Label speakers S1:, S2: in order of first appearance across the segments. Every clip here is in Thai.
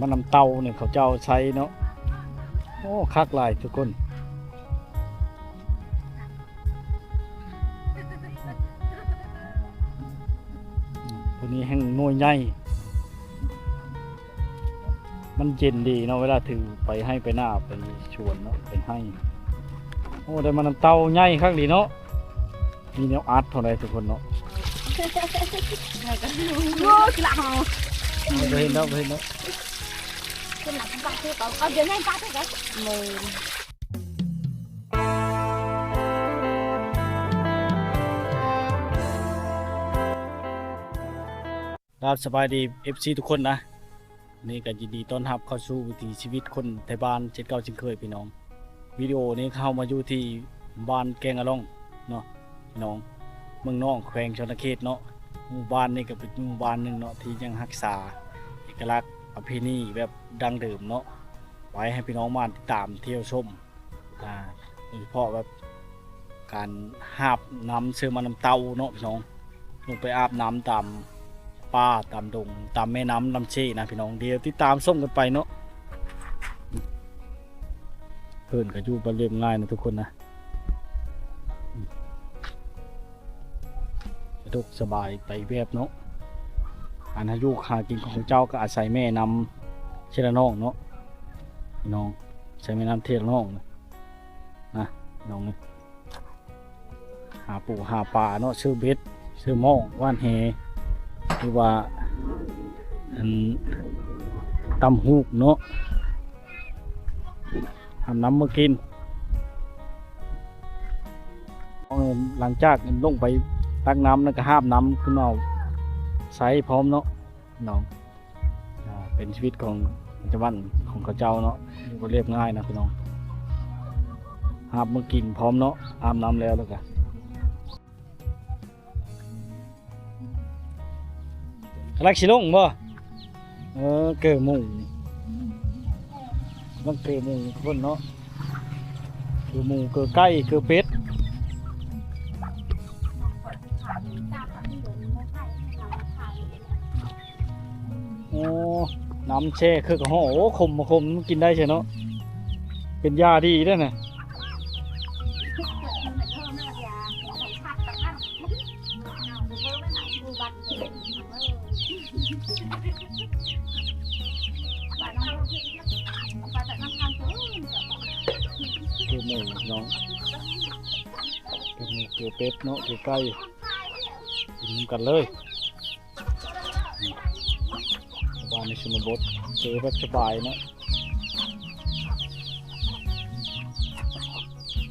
S1: มันน้ำเต้าเนี่ยเขาเจ้าใช้เนาะโอ้คักหลายทุกคนตัวนี้แห้งน้อยใหญ่มันเย็นดีเนาะเวลาถือไปให้ไปหน้าไปชวนเนาะไปให้โอ้ได้มันน้ำเต้าใหญ่คักดีเนาะมีแนวอัดเท่าไรทุกคนเนาะไปเห็นแล้วไปเห็นแล้วครับสบายดี FC ทุกคนนะนี่ก็ยินดีต้อนรับเข้าสู่วิถีชีวิตคนไทยบ้านเจ็ดเก้าชิงเคยพี่น้องวิดีโอนี้เข้ามาอยู่ที่บ้านแกงอะล่องเนาะพี่น้องเมืองน้องแขวงชนเขตเนาะหมู่บ้านนี่ก็เป็นหมู่บ้านหนึ่งเนาะที่ยังรักษาเอกลักษณ์ประเพณีแบบดั้งเดิมเนาะไว้ให้พี่น้องมาติดตามเที่ยวชมโดยเฉพาะแบบการหาบน้ำเชื่อมาน้ำเต้าเนาะพี่น้องลงไปอาบน้ำตามป่าตามดงตามแม่น้ำลำเช่นะพี่น้องเดียวติดตามส้มกันไปเนาะเพื่อนก็อยู่เรียบง่ายนะทุกคนนะสะดวกสบายไปแบบเนาะอันอายุหากินของเจ้าก็อาศัยแม่น้ำเชลน้องเนาะพี่น้องใช้แม่น้ำเทลน้องนะน้องนี่หาปูหาปลาเนาะซื้อเบ็ดซื้อหม้อว่านแหหรือว่าตำหูกเนาะทำน้ำมากินหลังจากลงไปตักน้ำแล้วก็ห้ามน้ำขึ้นมาใช้พร้อมเนาะน้องเป็นชีวิตของชาวบ้านของเขาเจ้าเนาะก็เรียบง่ายนะพี่น้องห้ามมากินพร้อมเนาะห้ามน้ำแล้วก็รักชิลงบ่เกิดมุงมันเกิดมุงคนเนาะเกิดมุงเกิดไก่เกิดเป็ดโอ้น้ำแช่คือกระห่อโอ้ขมมาขมกินได้ใช่เนาะเป็นยาดีด้วยนะเกลือหมูน้องเกลือหมูเกลือเป็ดเนาะเกลือไก่กินกันเลยบ้านในชนบทเจอแบบสบายเนาะ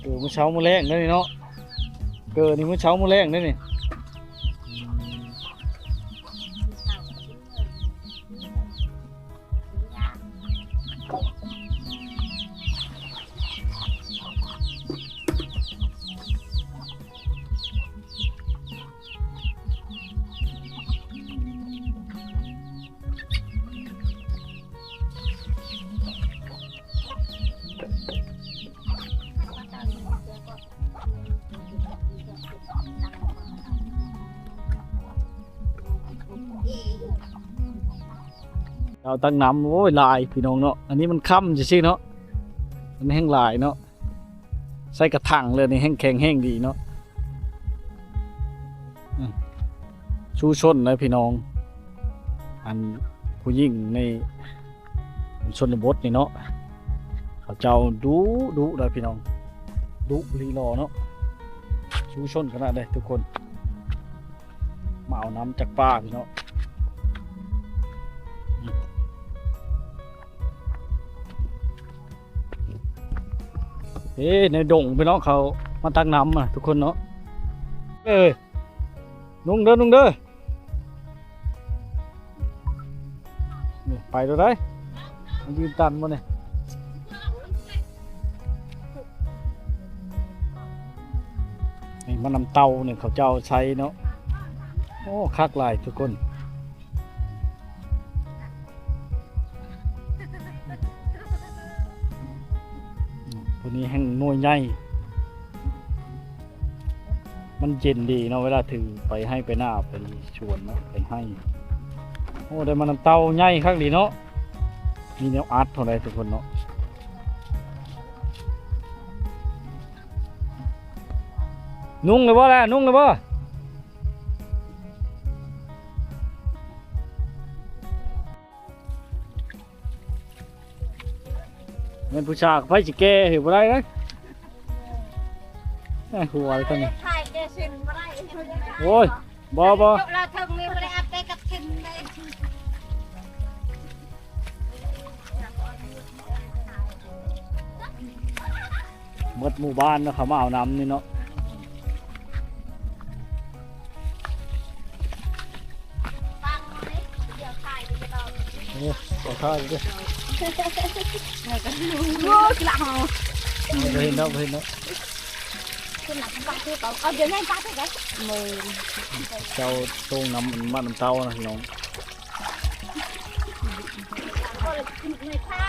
S1: เกลือมื้อเช้ามื้อแรงนี่เนาะเกลือนี่มื้อเช้ามื้อแรงนี่เราตั้งน้ำโอ้ยลายพี่น้องเนาะอันนี้มันค่ำจะชื่อเนาะมันแห้งลายเนาะใส่กระถางเลยในแห้งแข็งแห้งดีเนาะชูชนเลยพี่น้องอันผู้หญิงในชนบทนี่เนาะเขาเจ้าดุเลยพี่น้องดุลีรอเนาะชูชนขนาดเลยทุกคนมาเอาน้ำจากป่าพี่เนาะในดงพี่น้องเขามาตักน้ำทุกคนเนาะนุ่งเด้อนี่ไปตัวได้มันยืนตันมาเนี่ยนี่มันน้ำเต้าเนี่ยเขาเจ้าใช้เนาะโอ้คักหลายทุกคนตัวนี้แห้งน้อยใหญ่มันเย็นดีเนาะเวลาถือไปให้ไปหน้าไปชวนเนาะไปให้โอ้ได้มันน้ำเต้าใหญ่คักดีเนาะ มีแนวอาร์ตเท่าไรทุกคนเนาะนุ่งเลยบ่ล่ะนุ่งเลยบ่เงินผู้ชายไฟสิแก่เห็นบ่ได้นะหัวอะไรตั้งนี้โอ้ยบ่
S2: เราทำมีอะไรอัพได้กับทิมได้
S1: หมดหมู่บ้านเนาะเขามาเอาน้ำนี่เนาะขอข้าวด้วย
S2: โอ้ยหลัง
S1: เห็นเนาะเห็นเนาะ
S2: คือหลังปลาที่เขาเอาเดี๋ยวให้ปลาไปกันมือ
S1: เจ้าตรงน้ำมันน้ำเต้านะพี่น้อง
S2: ก็เลยไม่ใช่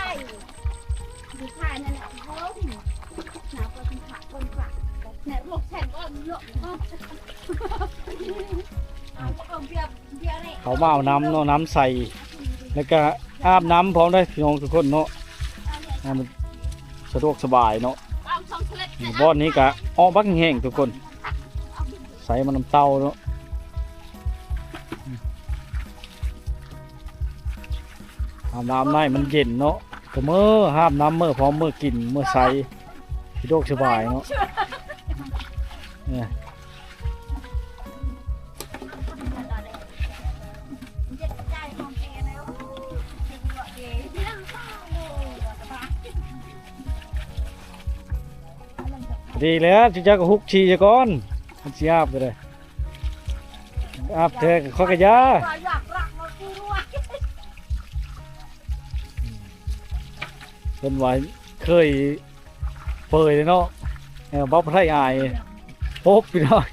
S2: ไม่ใช่นั่นแหละเขาหนาก็เป็นขาคนขาเนี่ยลูกแทงก็ลูกก็เอาเบียร์อะไร
S1: เขามาเอาน้ำเนาะน้ำใส่แล้วก็อาบน้ำพร้อมได้พี่น้องทุกคนเนาะมันสะดวกสบายเนาะบ่อนนี้ก็อ้อบักแห้งทุกคนใส่มันน้ำเต้าเนาะอาบน้ำได้มันเย็นเนาะก็เมื่อห้ามน้ำเมื่อพร้อมเมื่อกินเมื่อใส่สะดวกสบายเนาะดีแล้วจุจักฮุกชีจะก่อนมันสิอาบไปเลยอาบเถอะข้อกระยาเป็นไว้เคยเปิดเลยเนาะบ๊อบไทยอายโป๊บไปหน่อย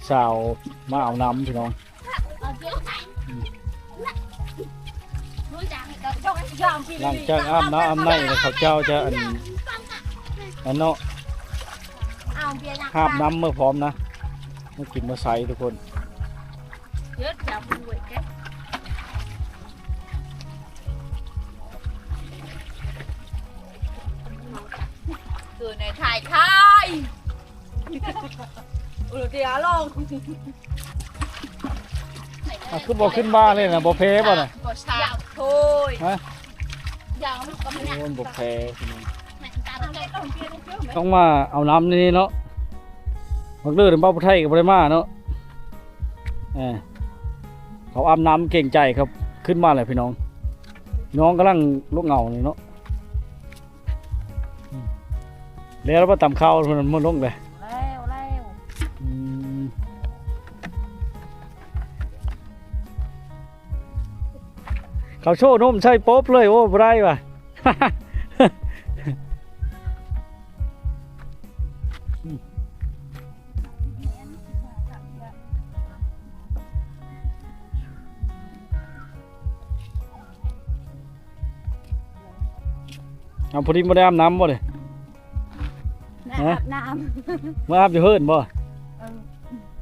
S1: สาวมาเอาน้ำพี่น้องหลังจากอาบน้ำอาบในเขาเจ้าจะอันเนาะห้ามน้ำเมื่อพร้อมนะเมื่อกินเมื่อใส่ทุกคน
S2: คือในถ่ายไทยเดี๋ยวลง
S1: คือบอกขึ้นบ้านเลยนะบอกเพบ่น่ะ
S2: บ่ใช่โอ้ย
S1: ฮะ
S2: อย่างมันก็ไม่
S1: โอ้ยบอกเพ
S2: ต้
S1: ต้องมาเอาน้ำนี่เนาะมักเลือดเป็นเป้าไทยกับบริมาเนาะเขาอาบน้ำเก่งใจครับขึ้นมาเลยพี่น้องน้องกำลังลุกเงาเลยเนาะแล้วเราไปตำข้าวมันลงเลยเขาโชว์นมใช่ป๊บเลยโอ้ไรวะ เอาพอดีมาได้อาบน้ำบ่เลย
S2: อาบน้
S1: มาอาบอยู่เฮิร์นบ่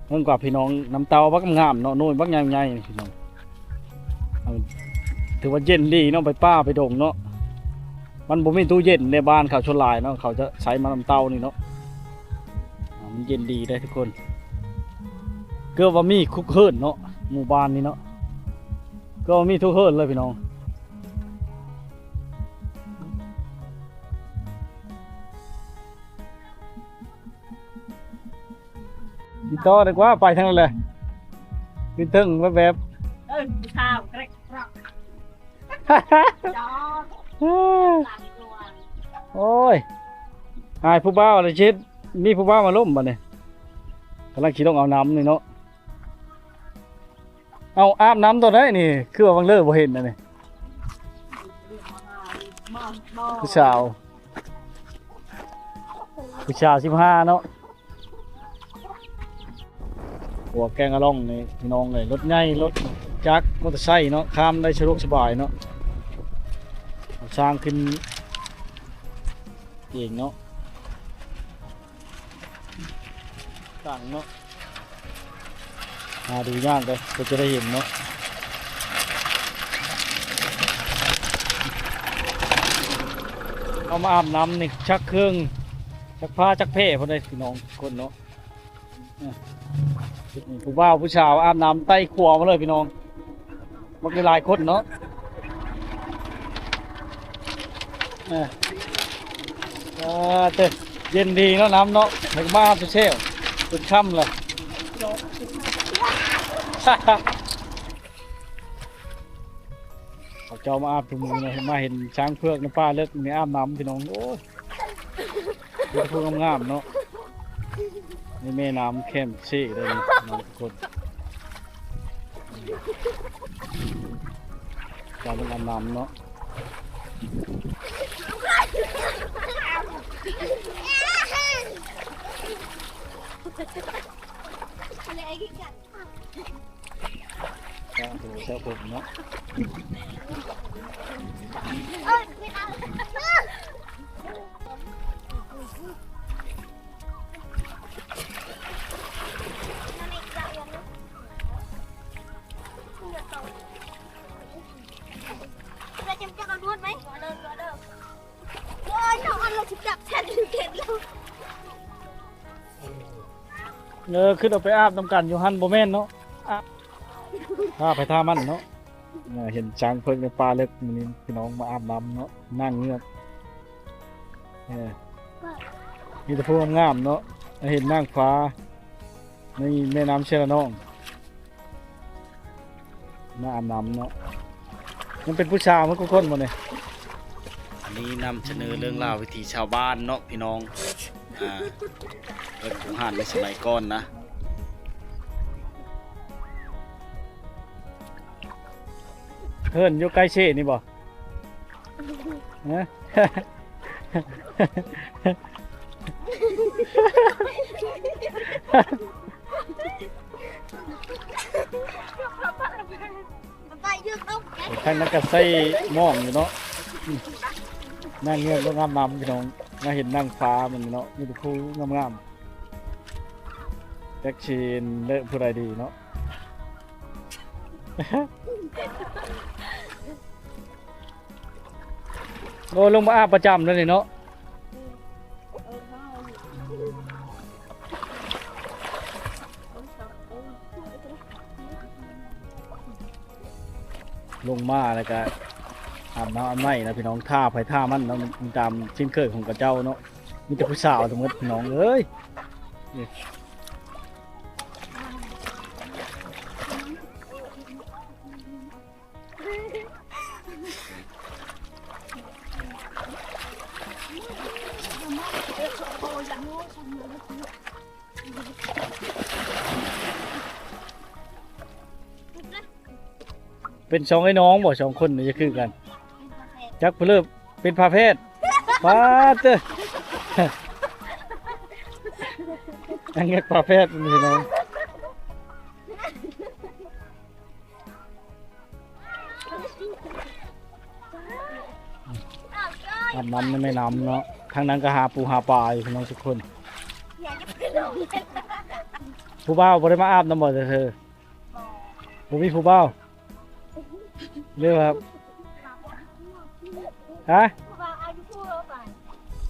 S1: เฮิร์นกว่าพี่น้องน้ำเตาบักงามเนาะโน่นบักใหญ่ๆพี่น้องถือว่าเย็นดีเนาะไปป้าไปดงเนาะมันบ่มีตู้เย็นในบ้านเขาชนลายเนาะเขาจะใช้มาน้ำเตานี่เนาะมันเย็นดีได้ทุกคนก็ว่ามีคุกเฮิร์นเนาะหมู่บ้านนี้เนาะก็มีทุกเฮิร์นเลยพี่น้องกินต่อดีกว่าไปทางนั้นเลยกินตึ้งแบบ
S2: ข้าวเกร็กจอด
S1: โอ้ยหายผู้บ่าวอะไรชิดมีผู้บ่าวมาล้มบ่เนี่ยกำลังขี่ต้องเอาน้ำนี่เนาะเอาอาบน้ำตัวไหนนี่คือว่าบางเลิกบ่เห็นนะนี่ผู้สาว15เนาะหัวแกงอะล่องนี่พี่น้องเลยรถใหญ่รถจักรมอเตอร์ไซค์เนาะข้ามได้สะดวกสบายเนาะสร้างขึ้นเองเนาะต่างเนาะมาดูยากเลยก็จะได้เห็นเนาะ เอามาอาบน้ำนี่ชักเครื่องชักผ้าชักเพ่พอได้พี่น้องคนเนาะผู้บ่าวผู้สาวอาบน้ำใต้ขวมาเลยพี่น้องมันมีหลายคนเนาะเต้เย็นดีเนาะน้ำเนาะถึงมาอาบเชี่ยวจนค่ำเลยเขาเจ้ามาอาบทุกมือเลยมาเห็นช้างเผือกน้ำปลาเลิกในอาบน้ำพี่น้องโอ้ดูพวกงามๆเนาะนี่แม่น้ำเข้มซี่เลยนี่น้องทุกคนการเป็นอาบน้ำเนาะเจ้าผมเนาะขึ้นเอาไปอาบน้ำกันอยู่หันโบแมนเนาะท่าไปท่ามันเนาะเห็นช้างเพิ่งในปลาเล็กนี่พี่น้องมาอาบน้ำเนาะนั่งเงือกมีแต่พวกงามเนาะเห็นนางฟ้าในแม่น้ำเชลน้องมาอาบน้ำเนาะมันเป็นผู้ชายมันก็คนหมดเลยอันนี้นำเสนอเรื่องราววิถีชาวบ้านเนาะพี่น้องเป็นผู้ห่านในสมัยก่อนนะเฮิร์นอยู่ใกล้เช่นี่บ่นะทางนั้นก็ใส่หม้องอยู่เนาะนั่งเงือกก็งามน้ำพี่น้องมาเห็นนั่งฟ้ามันเนาะมีแต่ผู้งามๆแจ็คชีนเลิศผู้ใดดีเนาะโอ้ลงมาอาบประจำเลยเนาะลงมาแล้วก็อาบน้ำอาบไหมนะพี่น้องท่าไปท่ามันเนาะมันตามชิ้นเคยของกระเจ้าเนาะมีแต่ผู้สาวทั้งหมดพี่น้องเอ้ยเป็นสองไอ้น้องบ่สองคนนี่จะคือกันจักเพิ่มเป็นพาเพศป้าเต้อันนี้พาเพศพี่น้องอาบน้ำไม่น้ำเนาะทางนั้นก็หาปูหาปลาอยู่พี่น้องทุกคนผู้บ่าวบ่ได้มาอาบน้ำบ่เธอบ่มีผู้บ่าวเรื่องครับฮะ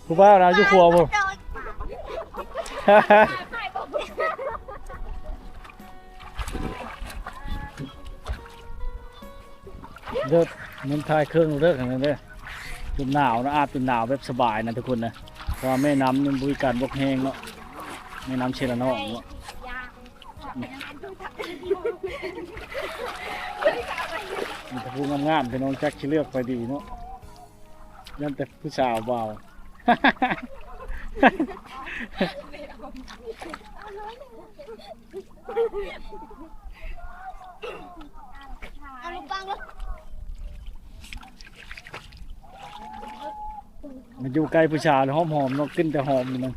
S1: ผู้บ่าวเราอยู่ครัวบ่เลิกมันทายเครื่องเลิกอย่างนั้นเด้อจนหนาวนะอาบจนหนาวแบบสบายนะทุกคนนะเพราะแม่น้ำมันบริการบกแห้งเนาะแม่น้ำเชลนองเนาะมันจะพูดงามๆพี่น้องจักชิเลือกไปดีเนาะยันแต่ผู้สาวเบามันอยู่ใกล้ผู้ชายหอมๆเนาะขึ้นแต่หอมอยู่นั่น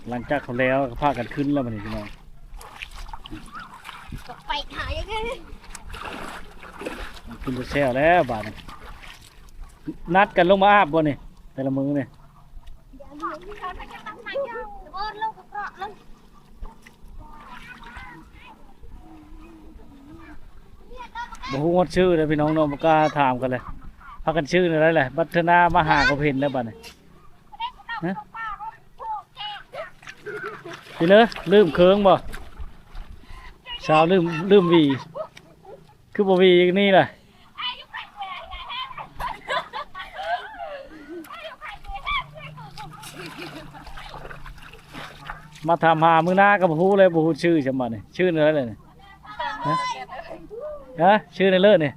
S1: หลังจากเขาแล้วก็พากันขึ้นแล้วมันนี่พี่น้อง
S2: ไปหายังไง
S1: ขึ้นจะแซวแล้วบาดนี้นัดกันลงมาอาบบ่นี่แต่ละมือนี่ บ่ฮู้ว่าชื่อเลยพี่น้องเนาะบ่กล้าถามกันเลยพากันชื่ออะไรแหละบัฒนามาหาก็เห็นแล้วบัดนี้ฮะพี่เนอะลืมเคิงบ่สาวลืมหวีคือบ่หวีอย่างนี้ล่ะมาถามหามื้อหน้าก็บ่ฮู้เลยบ่ฮู้ชื่อจังบัดนี้ชื่ออะไรเลยนี่ฮะชื่อในเลิศนี่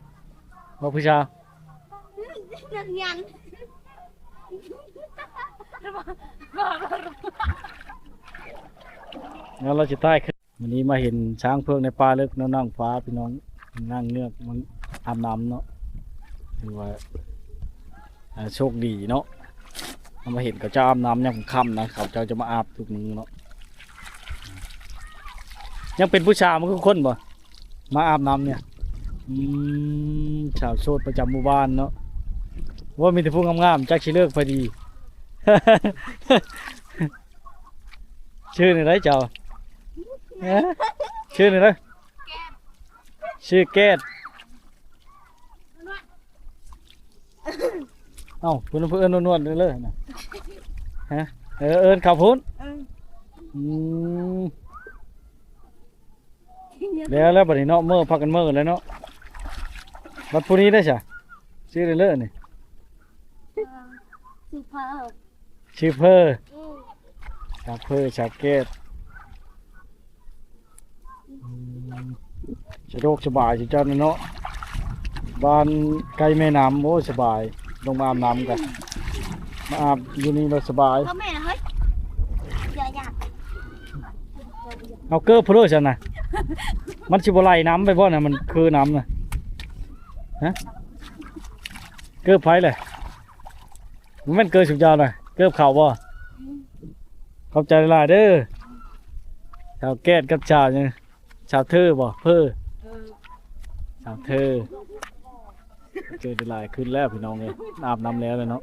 S1: บ่ผู้ชาย
S2: นั่นยัน
S1: งั้นเราจะใต้ขึ้นวันนี้มาเห็นช้างเผือกในป่าลึกน้องนั่งฟ้าพี่น้องนั่งเงือกมันอาบน้ำเนาะถือว่าโชคดีเนาะเอามาเห็นเขาเจ้าอาบน้ำยังค่ำนะเขาเจ้าจะมาอาบทุกมื้อเนาะยังเป็นผู้ชายมันคือคนบ่มาอาบน้ำเนี่ยชาวโสดประจำหมู่บ้านเนาะว่ามีแต่ผู้งามๆจักชิเลิกพอดี ชื่อนี่ไรเจ้าชื่อนี่ไรชื่อแก๊สเอ้าเพื่อนเพื่อนนวลๆเลยนะฮะเอิญขับพุ้นแล้วบัดนี้เนาะเมื่อพักกันเมื่อแล้วเนาะบัดผู้นี้ได้ใช่ชื่อเรื่อยๆนี่
S2: สุภาพ
S1: ชื่อเพอชาเพอชาเกตสะดวกสบายสิเจ้าเนาะบ้านใกล้แม่น้ำโอ้สบายลงมาอาบน้ำกันมาอาบอยู่นี่เราสบาย
S2: เขาแม่นะเฮ้ยอย่าอยาก
S1: เอาเกลือพะโล้ฉันนะมันสิบไหลน้ำไปบ่น่ะมันคือน้ำน่ะฮะเกลือไผ่เลยมันเกลือสุดยอดเลยเกลือเข่าบ่ขอบใจหลายเด้อชาวแก้ดกับชาวยังชาวเธอบ่เพื่อชาวเธอเจอหลายขึ้นแล้วพี่น้องเลยอาบน้ำแล้วเลยเนาะ